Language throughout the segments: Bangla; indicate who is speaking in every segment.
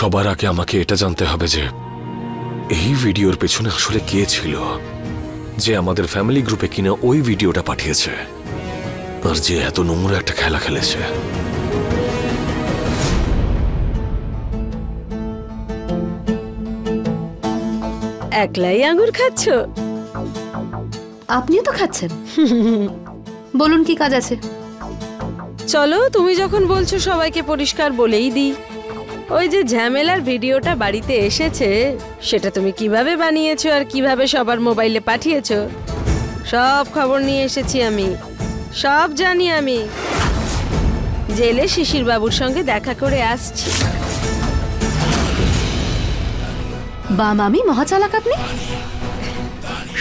Speaker 1: সবার আগে আমাকে এটা জানতে হবে যে এই ভিডিওর পেছনে আসলে কে ছিল, যে আমাদের ফ্যামিলি গ্রুপে কিনা ওই ভিডিওটা পাঠিয়েছে, আর যে এত নোংরা একটা খেলা খেলেছে।
Speaker 2: একলাই আঙ্গুর খাচ্ছ?
Speaker 3: আপনিও তো খাচ্ছেন। বলুন কি কাজ আছে?
Speaker 2: চলো, তুমি যখন বলছো সবাইকে পরিষ্কার বলেই দিই। ওই যে ঝামেলার ভিডিওটা বাড়িতে এসেছে, সেটা তুমি কিভাবে বানিয়েছো আর কিভাবে সবার মোবাইলে পাঠিয়েছো, সব খবর নিয়ে এসেছি আমি, সব জানি আমি। জেলে শিশির বাবুর সঙ্গে দেখা করে আসছি।
Speaker 3: বা মামি, মহাচালাক আপনি,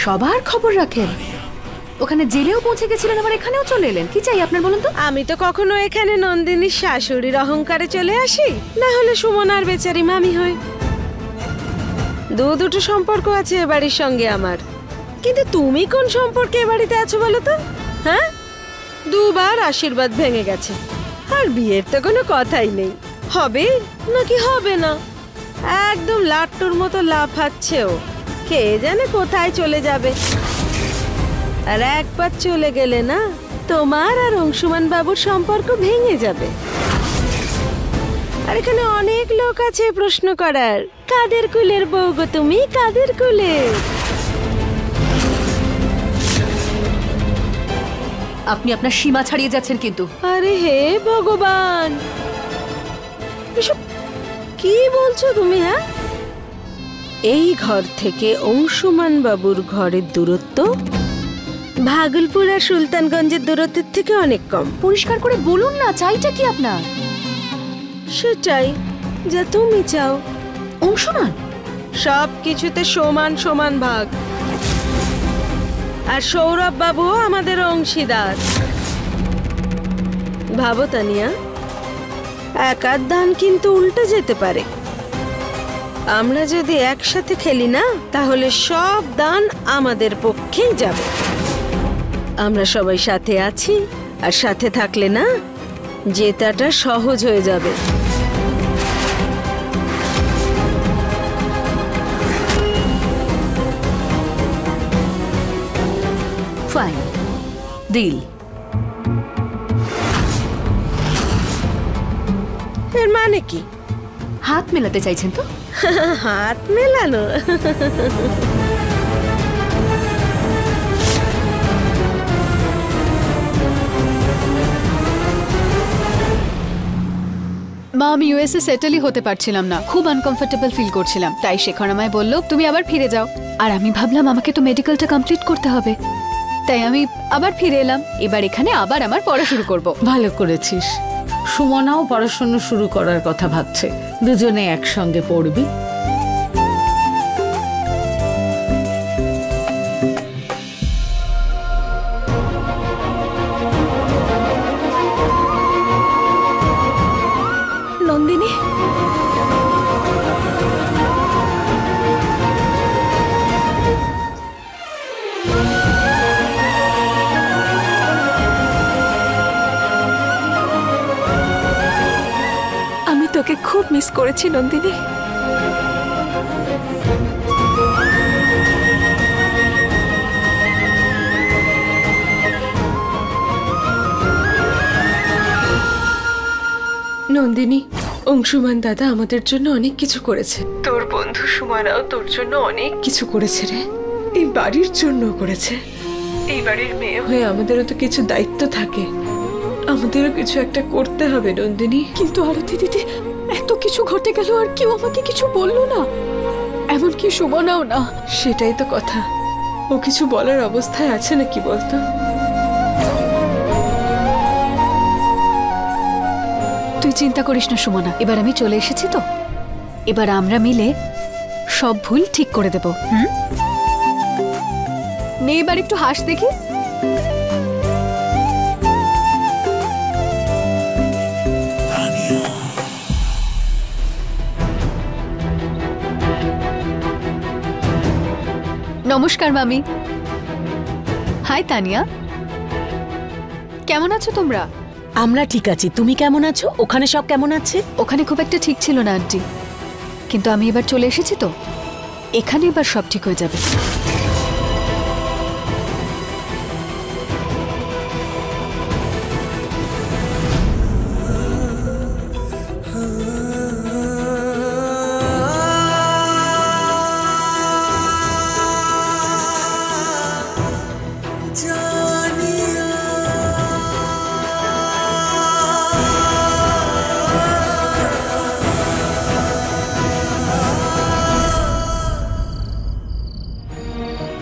Speaker 3: সবার খবর রাখেন। ওখানে জেলেও পৌঁছে গেছিলেন, আবার এখানেও চলে এলেন। কি চাই আপনার বলুন তো?
Speaker 2: আমি তো কখনো এখানে নন্দিনীর শাশুড়ির অহংকারে চলে আসি, না হলে সুমনার বেচারি মামি হই। দুটো সম্পর্ক আছে এ বাড়ির সঙ্গে আমার, কিন্তু তুমি কোন সম্পর্কে এ বাড়িতে আছো বলো তো? হ্যাঁ, দুবার আশীর্বাদ ভেঙে গেছে, আর বিয়ের তো কোনো কথাই নেই। হবে নাকি হবে না, একদম লাট্টুর মতো লাফাচ্ছে ও, কে জানে কোথায় চলে যাবে। আর একবার চলে গেলে না, তোমার আর অংশুমান বাবুর সম্পর্ক ভেঙে যাবে। আর এখানে অনেক লোক আছে প্রশ্ন করার, কাদের কুলের বউ গো তুমি, কাদের কুলের?
Speaker 3: আপনি আপনার সীমা ছাড়িয়ে যাচ্ছেন কিন্তু।
Speaker 2: আরে হে ভগবান, এসব কি বলছো তুমি? হ্যাঁ, এই ঘর থেকে অংশুমান বাবুর ঘরের দূরত্ব ভাগলপুর আর সুলতানগঞ্জের দূরত্বের থেকে অনেক কম।
Speaker 3: পরিষ্কার করে বলুন না, চাইটা কি আপনার?
Speaker 2: সেটাই যা তুমি চাও।
Speaker 3: অংশুমান
Speaker 2: সব কিছুতে সমান সমান ভাগ, আর সৌরভ বাবুও আমাদের অংশীদার। ভাবো তানিয়া, একার দান কিন্তু উল্টে যেতে পারে। আমরা যদি একসাথে খেলি না, তাহলে সব দান আমাদের পক্ষেই যাবে। আমরা সবাই সাথে আছি, আর সাথে থাকলে না, জেতাটা সহজ হয়ে যাবে।
Speaker 3: Fine, deal.
Speaker 2: এর মানে কি?
Speaker 3: হাত মেলাতে চাইছেন তো?
Speaker 2: হাত মেলানো?
Speaker 4: মা, আমি ইউএসএ সেটেলই হতে পারছিলাম না, খুব আনকমফোর্টেবল ফিল করছিলাম। তাই শেখর আমায় বলল তুমি আবার ফিরে যাও, আর আমি ভাবলাম আমাকে তো মেডিকেলটা কমপ্লিট করতে হবে, তাই আমি আবার ফিরে এলাম। এবার এখানে আবার আমার পড়া শুরু করব।
Speaker 5: ভালো করেছিস। সুমনাও পড়াশোনা শুরু করার কথা ভাবছে, দুজনে একসঙ্গে পড়বি।
Speaker 4: নন্দিনী, আমি তোকে খুব মিস করেছি নন্দিনী।
Speaker 6: নন্দিনী, অংশুমান দাদা আমাদের জন্য অনেক কিছু করেছে, তোর বন্ধু সুমানাও তোর জন্য অনেক কিছু করেছে রে। এই বাড়ির জন্য করেছে। এই বাড়ির মেয়ে হয়ে আমাদেরও তো কিছু দায়িত্ব থাকে, আমাদেরও কিছু একটা করতে হবে নন্দিনী।
Speaker 4: কিন্তু আরতি দিদি, এত কিছু ঘটে গেল আর কেউ আমাকে কিছু বললো না, এমনকি সুমনাও না।
Speaker 6: সেটাই তো কথা, ও কিছু বলার অবস্থায় আছে নাকি বলতো?
Speaker 4: তুই চিন্তা করিস না সুমনা, এবার আমি চলে এসেছি তো, এবার আমরা মিলে সব ভুল ঠিক করে দেব। নে এবার একটু হাস দেখি। নমস্কার মামি। হাই তানিয়া, কেমন আছো তোমরা?
Speaker 7: আমরা ঠিক আছি, তুমি কেমন আছো? ওখানে সব কেমন আছে?
Speaker 4: ওখানে খুব একটা ঠিক ছিল না আন্টি, কিন্তু আমি এবার চলে এসেছি তো, এখানে এবার সব ঠিক হয়ে যাবে।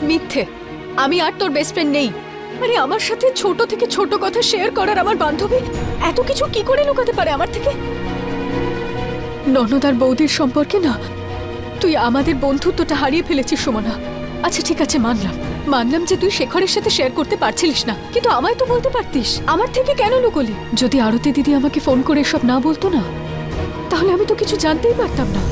Speaker 4: মিথ্যে, আমি আর তোর বেস্ট ফ্রেন্ড নেই। আরে আমার সাথে ছোট থেকে ছোট কথা শেয়ার করার আমার বান্ধবী এত কিছু কি করে লুকাতে পারে আমার থেকে? ননদ আর বৌদির সম্পর্কে না, তুই আমাদের বন্ধুত্বটা হারিয়ে ফেলেছিস সুমনা। আচ্ছা ঠিক আছে, মানলাম যে তুই শেখরের সাথে শেয়ার করতে পারছিলিস না, কিন্তু আমায় তো বলতে পারতিস। আমার থেকে কেন লুকোলি? যদি আরতি দিদি আমাকে ফোন করে এসব না বলতো না, তাহলে আমি তো কিছু জানতেই পারতাম না।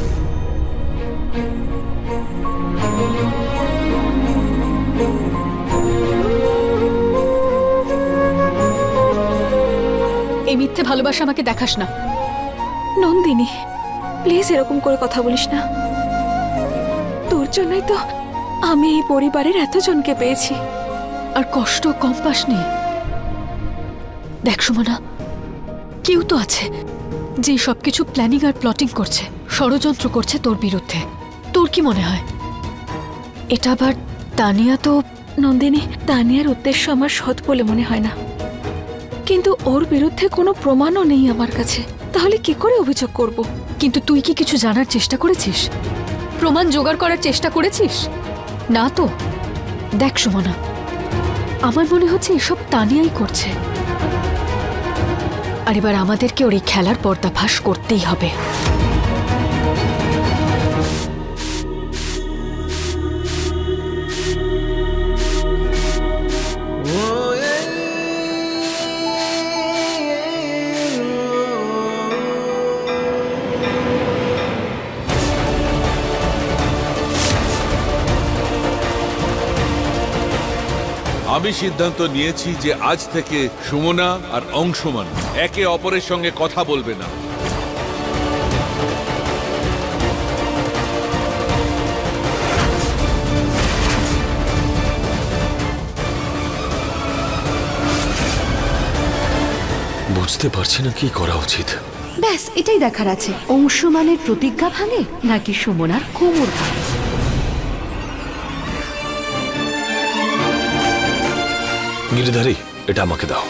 Speaker 4: এই মিথ্যে ভালোবাসা আমাকে দেখাস না।
Speaker 7: নন্দিনী, প্লিজ এরকম করে কথা বলিস না। তোর জন্যই তো আমি এই পরিবারের এতজনকে পেয়েছি।
Speaker 4: আর কষ্ট কম পাসনি। দেখ সুমনা, কেউ তো আছে যে সবকিছু প্ল্যানিং আর প্লটিং করছে, ষড়যন্ত্র করছে তোর বিরুদ্ধে। তোর কি মনে হয় এটা আবার তানিয়া? তো
Speaker 7: নন্দিনী, তানিয়ার উদ্দেশ্য আমার সৎ বলে মনে হয় না, কিন্তু ওর বিরুদ্ধে কোনো প্রমাণও নেই আমার কাছে। তাহলে কি করে অভিযোগ করব?
Speaker 4: কিন্তু তুই কি কিছু জানার চেষ্টা করেছিস? প্রমাণ জোগাড় করার চেষ্টা করেছিস? না তো। দেখ সুমনা, আমার মনে হচ্ছে এসব তানিয়াই করছে। আর এবার আমাদেরকে ওর এই খেলার পর্দাফাশ করতেই হবে।
Speaker 8: আমি সিদ্ধান্ত নিয়েছি যে আজ থেকে সুমনা আর অংশুমান একে অপরের সঙ্গে কথা বলবে না।
Speaker 1: বুঝতে পারছি না কি করা উচিত।
Speaker 3: ব্যাস এটাই দেখার আছে, অংশুমানের প্রতিজ্ঞা ভাঙে নাকি সুমনার কোমর ভাঙে।
Speaker 1: গিরিধারী, এটা আমাকে দাও।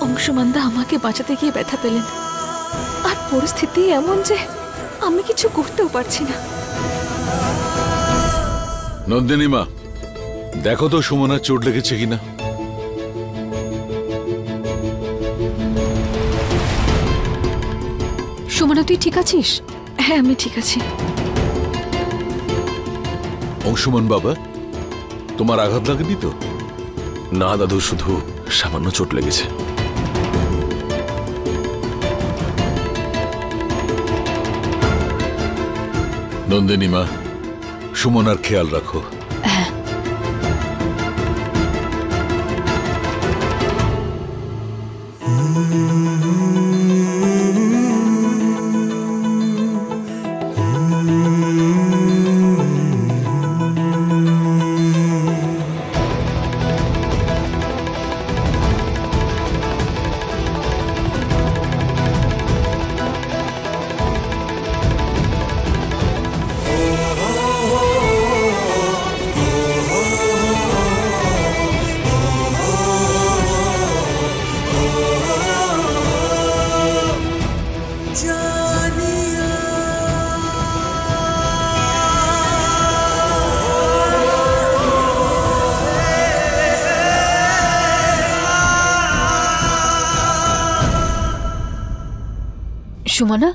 Speaker 7: অংশুমানদা আমাকে বাঁচাতে গিয়ে ব্যথা পেলেন, আর পরিস্থিতি এমন যে আমি কিছু করতেও পারছি না।
Speaker 8: নন্দিনী মা, দেখো তো সুমনার চোট লেগেছে কিনা।
Speaker 4: সুমনা, তুই ঠিক আছিস?
Speaker 7: হ্যাঁ, আমি ঠিক আছি।
Speaker 8: অংশুমান বাবা, তোমার আঘাত লাগেনি তো?
Speaker 1: না দাদু, শুধু সামান্য চোট লেগেছে।
Speaker 8: নন্দিনী মা, সুমনার খেয়াল রাখো।
Speaker 4: সুমনা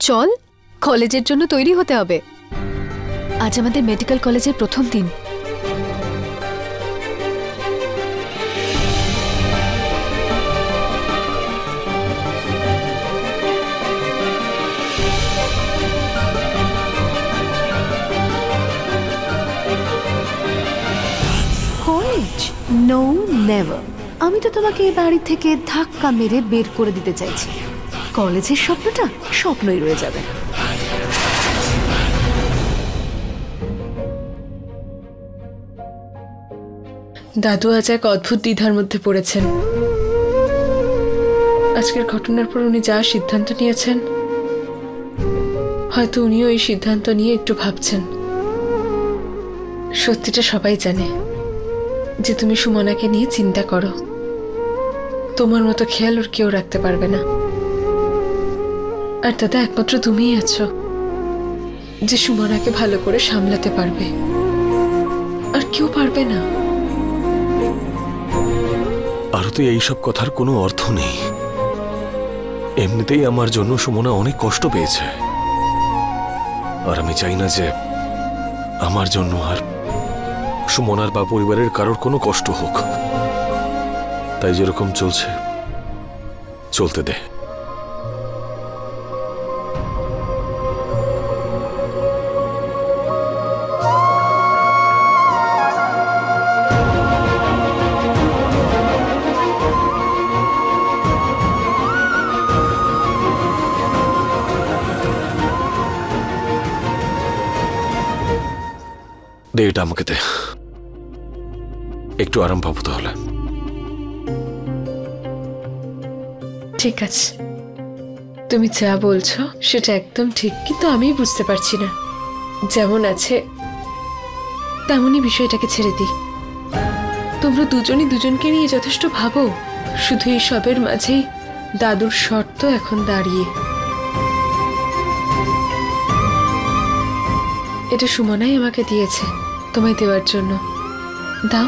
Speaker 4: চল, কলেজের জন্য তৈরি হতে হবে। আজ আমাদের মেডিকেল কলেজের প্রথম দিন।
Speaker 3: কলেজ? No never. আমি তো তোমাকে এই বাড়ি থেকে ধাক্কা মেরে বের করে দিতে চাইছি। কলেজের স্বপ্নটা স্বপ্নই রয়ে যাবে।
Speaker 6: দাদু আজ এক অদ্ভুত দ্বিধার মধ্যে পড়েছেন। আজকের ঘটনার পর উনি যা সিদ্ধান্ত নিয়েছেন, হয়তো উনিও এই সিদ্ধান্ত নিয়ে একটু ভাবছেন। সত্যিটা সবাই জানে যে তুমি সুমনাকে নিয়ে চিন্তা করো। তোমার মতো খেয়াল ওর কেউ রাখতে পারবে না। আর দাদা, একমাত্র তুমিই আছো যে সুমনাকে ভালো করে সামলাতে পারবে, আর কেউ পারবে না।
Speaker 1: আরতি, এইসব কথার কোনো অর্থ নেই। এমনিতেই আমার জন্য সুমনা অনেক কষ্ট পেয়েছে, আর আমি চাই না যে আমার জন্য আর সুমনার বা পরিবারের কারোর কোনো কষ্ট হোক। তাই যেরকম চলছে চলতে দে। দে এটা আমাকে দে, একটু আরাম পাবো তাহলে।
Speaker 6: ঠিক আছে, তুমি যা বলছো সেটা একদম ঠিক, কিন্তু আমি বুঝতে পারছি না। যেমন আছে তেমনই বিষয়টাকে ছেড়ে দিই। তোমরা দুজনই দুজনকে নিয়ে যথেষ্ট ভাবো। শুধু এই সবের মাঝেই দাদুর শর্ত এখন দাঁড়িয়ে। এটা সুমনাই আমাকে দিয়েছে তোমায় দেওয়ার জন্য। দাও।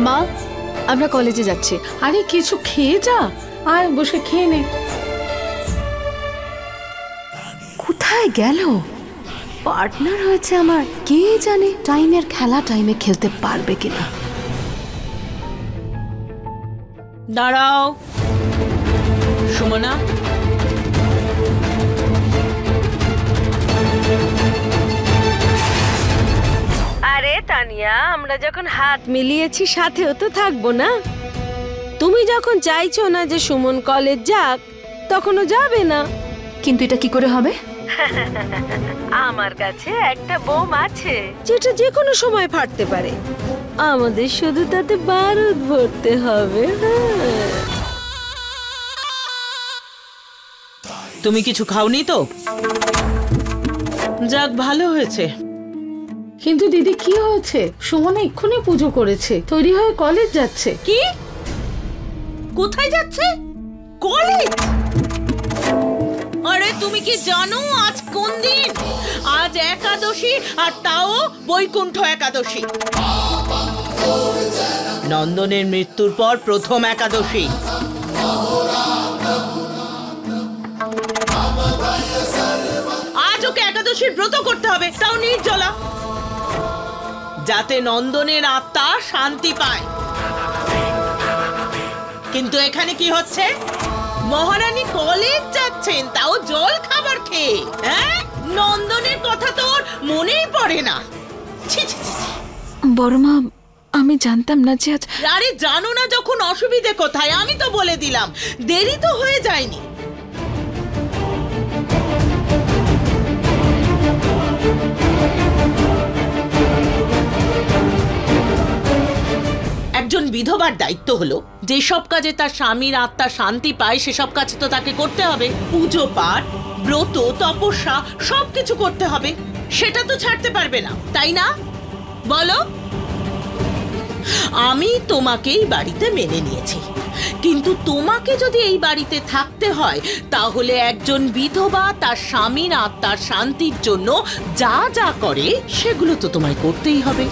Speaker 4: মা, আমরা কলেজে যাচ্ছি।
Speaker 5: আরে কিছু খেয়ে যা, আয় বসে খেয়ে নে।
Speaker 3: কোথায় গেল? পার্টনার হয়েছে আমার, কে জানে টাইমের খেলা টাইমে খেলতে পারবে কিনা।
Speaker 5: দাঁড়াও সুমনা।
Speaker 2: আরে তানিয়া, আমরা যখন হাত মিলিয়েছি সাথেও তো থাকবো না? তুমি যখন চাইছো না যে সুমন কলেজ যাক, তখনও যাবে না।
Speaker 3: কিন্তু এটা কি করে হবে?
Speaker 2: আমার কাছে একটা বোম আছে যেটা যে কোনো সময় ফাটতে পারে। আমাদের শুধু তাতে বারুদ ভরতে হবে।
Speaker 9: তুমি কিছু খাওনি তো? যাক, ভালো হয়েছে।
Speaker 5: কিন্তু দিদি, কি হয়েছে? সুমনা এক্ষুনি পুজো করেছে, তৈরি হয়ে কলেজ যাচ্ছে।
Speaker 9: কি? কোথায় যাচ্ছে? কলেজ? আরে তুমি কি জানো আজ কোন দিন? আজ একাদশী, আর তাও বৈকুণ্ঠ একাদশী। নন্দনের মৃত্যুর পর প্রথম একাদশী। আজ ওকে একাদশীর ব্রত করতে হবে, তাও নির্জলা, যাতে নন্দনের আত্মা শান্তি পায়। কিন্তু এখানে কি হচ্ছে? মহারানী কলেজ যাচ্ছেন, তাও জল খাবার খেয়ে। হ্যাঁ, নন্দনের কথা তোর মনেই পড়ে না। ছি ছি ছি।
Speaker 7: বড় মা, আমি জানতাম না যে আজ।
Speaker 9: আরে জানো না যখন অসুবিধে কোথায়? আমি তো বলে দিলাম, দেরি তো হয়ে যায়নি। একজন বিধবার দায়িত্ব হলো যেসব কাজে তার স্বামীর আত্মা শান্তি পায় সেসব কাজ তো তাকে করতে হবে। পুজো পাঠ, ব্রত, তপস্যা সবকিছু করতে হবে। সেটা তো ছাড়তে পারবে না, তাই না? বলো। আমি তোমাকেই বাড়িতে মেনে নিয়েছি, কিন্তু তোমাকে যদি এই বাড়িতে থাকতে হয় তাহলে একজন বিধবা তার স্বামীর আত্মার শান্তির জন্য যা যা করে সেগুলো তো তোমায় করতেই হবে,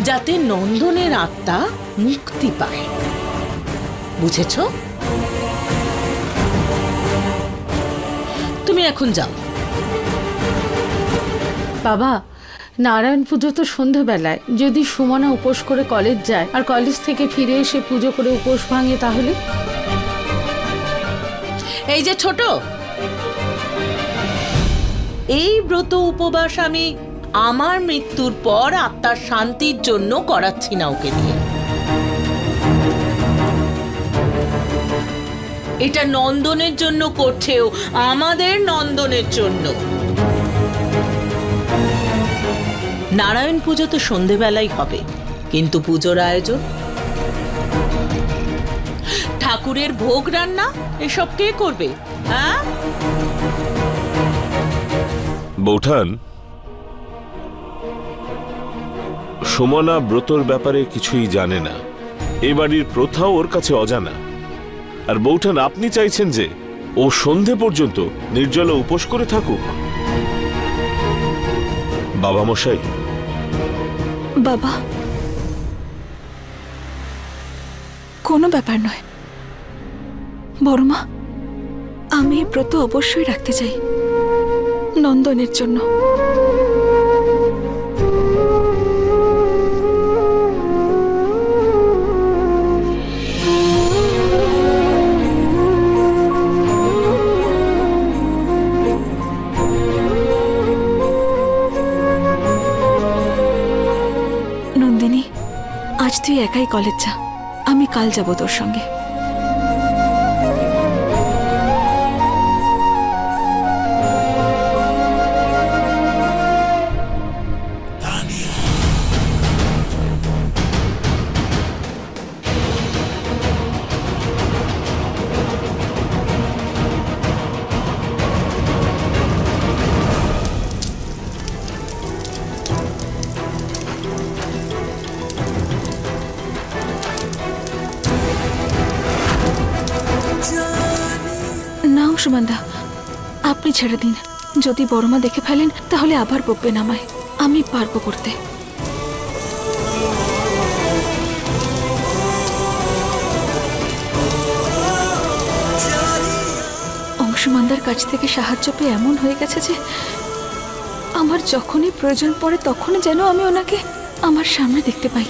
Speaker 9: যাতে নন্দনের আত্মা মুক্তি পায়। বুঝেছ? তুমি এখন যাও।
Speaker 5: বাবা, নারায়ণ পুজো তো সন্ধ্যাবেলায়, যদি সুমনা উপোস করে কলেজ যায় আর কলেজ থেকে ফিরে এসে পুজো করে উপোস ভাঙে তাহলে?
Speaker 9: এই যে ছোট, এই ব্রত উপবাস আমি আমার মৃত্যুর পর আত্মার শান্তির জন্য করাচ্ছি না ওকে দিয়ে। এটা নন্দনের জন্য করছেও, আমাদের নন্দনের জন্য। নারায়ণ পুজো তো সন্ধেবেলাই হবে, কিন্তু পুজোর আয়োজন, ঠাকুরের ভোগ রান্না এসব কে করবে? হ্যাঁ
Speaker 10: বৌঠান, সুমনা ব্রতর ব্যাপারে কিছুই জানে না, এ বাড়ির প্রথা ওর কাছে অজানা। আর বৌঠান, আপনি চাইছেন যে ও সন্ধে পর্যন্ত নির্জলে উপোস করে থাকুক? বাবা মশাই,
Speaker 7: বাবা, কোনো ব্যাপার নয়। বড় মা, আমি এই ব্রত অবশ্যই রাখতে চাই নন্দনের জন্য। নন্দিনী, আজ তুই একাই কলেজ যা, আমি কাল যাব তোর সঙ্গে। সুমনদা, আপনি ছেড়ে দিন। যদি বড়মা দেখে ফেলেন তাহলে আবার বকবেন আমায়। আমি পারবো করতে। অংশুমানদার কাছ থেকে সাহায্য পেয়ে এমন হয়ে গেছে যে আমার যখনই প্রয়োজন পড়ে তখনই যেন আমি ওনাকে আমার সামনে দেখতে পাই।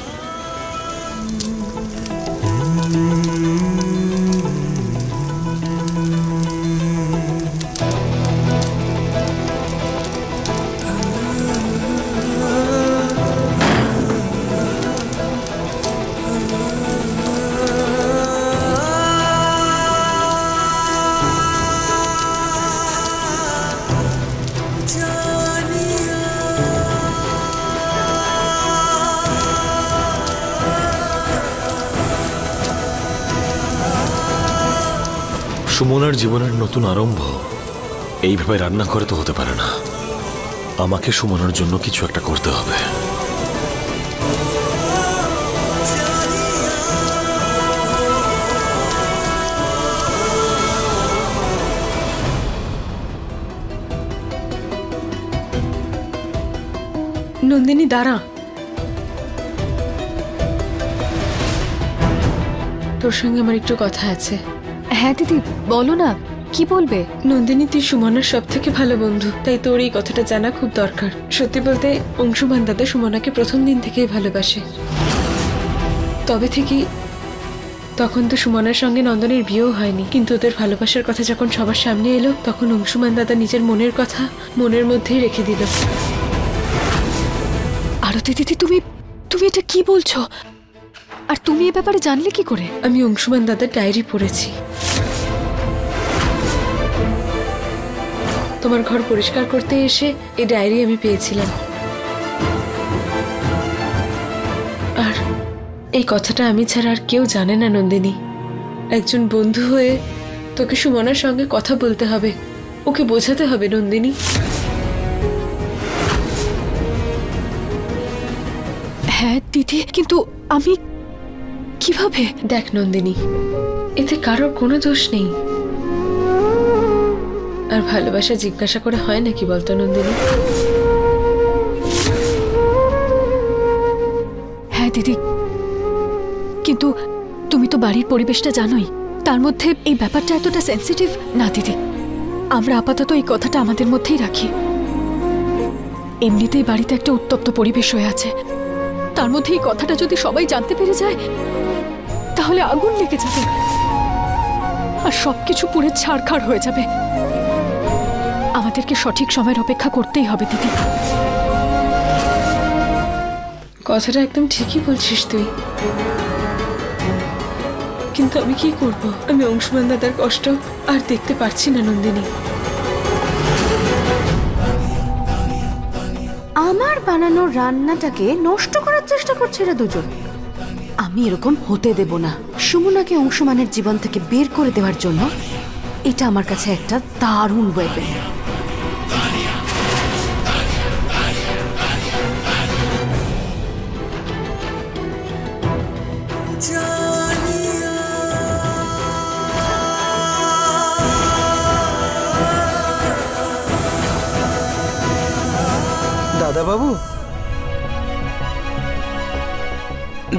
Speaker 1: সুমনার জীবনের নতুন আরম্ভ এইভাবে রান্না করে তো হতে পারে না। আমাকে সুমনার জন্য কিছু একটা করতে হবে।
Speaker 6: নন্দিনী, দাঁড়া, তোর সঙ্গে আমার একটু কথা আছে।
Speaker 4: হ্যাঁ দিদি, বলো না, কি বলবে?
Speaker 6: নন্দিনী, তুই সুমনার সব থেকে ভালো বন্ধু, তাই তোর এই কথাটা জানা খুব দরকার। সত্যি বলতে অংশুমান দাদা সুমনাকে প্রথম দিন থেকেই ভালোবাসে। তবে থেকেই, তখন তো সুমনার সঙ্গে নন্দনের বিয়েও হয়নি, কিন্তু ওদের ভালোবাসার কথা যখন সবার সামনে এলো তখন অংশুমান দাদা নিজের মনের কথা মনের মধ্যেই রেখে দিল।
Speaker 4: আরতি দিদি, তুমি এটা কি বলছো? আর তুমি এ ব্যাপারে জানলে কি করে?
Speaker 6: আমি অংশুমান দাদার ডায়েরি পড়েছি। তোমার ঘর পরিষ্কার করতে এসে এই ডায়েরি আমি পেয়েছিলাম। আর এই কথাটা আমি ছাড়া আর কেউ জানে না নন্দিনী। একজন বন্ধু হয়ে তোকে সুমনার সঙ্গে কথা বলতে হবে, ওকে বোঝাতে হবে নন্দিনী।
Speaker 4: হ্যাঁ দিদি, কিন্তু আমি কিভাবে?
Speaker 6: দেখ নন্দিনী, এতে কারোর কোনো দোষ নেই। আর ভালোবাসা জিজ্ঞাসা করে হয় নাকি বলতো নন্দিনী?
Speaker 4: হ্যাঁ দিদি, কিন্তু তুমি তো বাড়ির পরিবেশটা জানোই, তার মধ্যে এই ব্যাপারটা এতটা সেন্সিটিভ না দিদি। আমরা আপাতত এই কথাটা আমাদের মধ্যেই রাখি। এমনিতেই বাড়িতে একটা উত্তপ্ত পরিবেশ হয়ে আছে, তার মধ্যে এই কথাটা যদি সবাই জানতে পেরে যায় তাহলে আগুন লেগে যাবে আর সবকিছু পুড়ে ছারখার হয়ে যাবে। আমাদেরকে সঠিক সময়ের অপেক্ষা করতেই হবে দিদি।
Speaker 6: কথাটা একদম ঠিকই বলছিস তুই, কিন্তু আমি কি করব? আমি অংশুমান দাদার কষ্ট আর দেখতে পারছি না নন্দিনী।
Speaker 3: আমার বানানো রান্নাটাকে নষ্ট করার চেষ্টা করছে এরা দুজন। আমি এরকম হতে দেব না। সুমনাকে অংশুমানের জীবন থেকে বের করে দেওয়ার জন্য এটা আমার কাছে একটা দারুণ ওয়েপেন।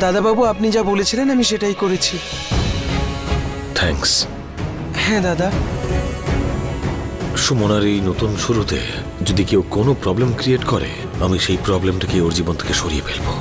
Speaker 11: দাদাবাবু, আপনি যা বলেছিলেন আমি সেটাই করেছি।
Speaker 1: থ্যাঙ্কস।
Speaker 11: হ্যাঁ দাদা।
Speaker 1: সুমনার এই নতুন শুরুতে যদি কেউ কোনো প্রবলেম ক্রিয়েট করে, আমি সেই প্রবলেমটাকে ওর জীবন থেকে সরিয়ে ফেলবো।